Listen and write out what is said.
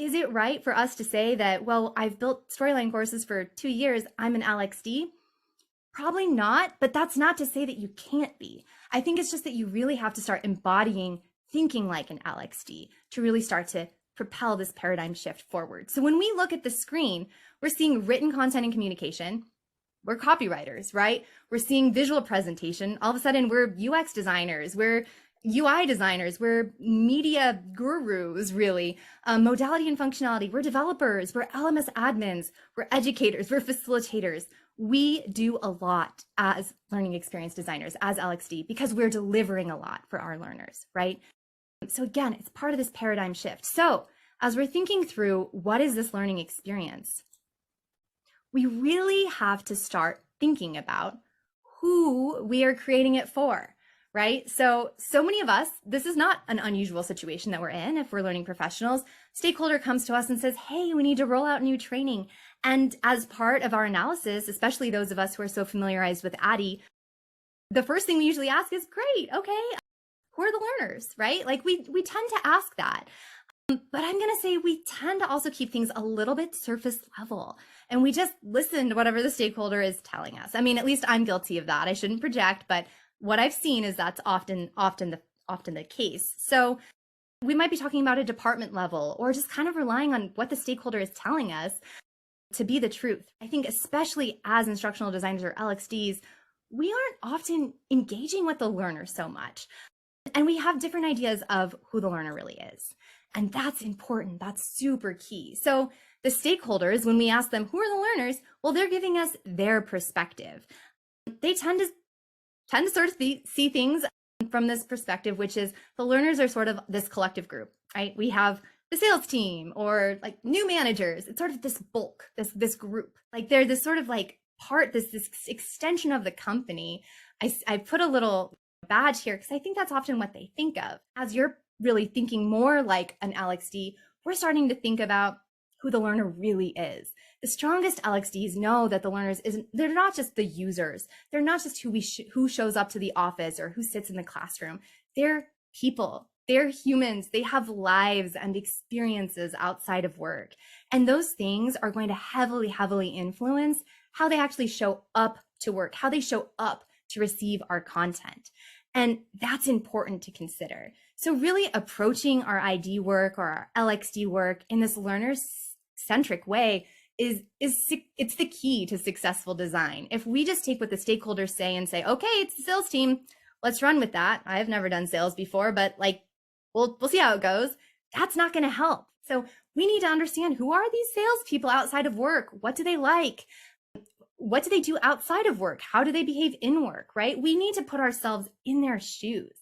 is it right for us to say that, well, I've built storyline courses for 2 years, I'm an LXD? Probably not, but that's not to say that you can't be. I think it's just that you really have to start embodying thinking like an LXD to really start to propel this paradigm shift forward. So when we look at the screen, we're seeing written content and communication. We're copywriters, right? We're seeing visual presentation. All of a sudden, we're UX designers. We're UI designers. We're media gurus, really. Modality and functionality. We're developers. We're LMS admins. We're educators. We're facilitators. We do a lot as learning experience designers, as LXD, because we're delivering a lot for our learners, right? So again, it's part of this paradigm shift. So as we're thinking through what is this learning experience, we really have to start thinking about who we are creating it for, right? So many of us, this is not an unusual situation that we're in. If we're learning professionals, stakeholder comes to us and says, hey, we need to roll out new training. And as part of our analysis, especially those of us who are so familiarized with ADDIE, the first thing we usually ask is, great, okay, who are the learners, right? Like we tend to ask that. But I'm going to say we tend to also keep things a little bit surface level, and we just listen to whatever the stakeholder is telling us. I mean, at least I'm guilty of that. I shouldn't project, but what I've seen is that's often the case. So we might be talking about a department level or just kind of relying on what the stakeholder is telling us to be the truth. I think especially as instructional designers or LXDs, we aren't often engaging with the learner so much. And we have different ideas of who the learner really is. And that's important. That's super key. So the stakeholders, when we ask them, who are the learners? Well, they're giving us their perspective. They tend to sort of see things from this perspective, which is the learners are sort of this collective group, right? We have the sales team or like new managers. It's sort of this bulk, this group. Like they're this sort of like part, this extension of the company. I put a little badge here because I think that's often what they think of. As you're really thinking more like an LXD, we're starting to think about who the learner really is. The strongest LXDs know that the learners they're not just the users. They're not just who shows up to the office or who sits in the classroom. They're people. They're humans. They have lives and experiences outside of work. And those things are going to heavily, heavily influence how they actually show up to work, how they show up to receive our content. And that's important to consider. So really approaching our ID work or our LXD work in this learner-centric way it's the key to successful design. If we just take what the stakeholders say and say, okay, it's the sales team, let's run with that. I've never done sales before, but like, we'll see how it goes. That's not going to help. So we need to understand, who are these salespeople outside of work? What do they like? What do they do outside of work? How do they behave in work, right? We need to put ourselves in their shoes.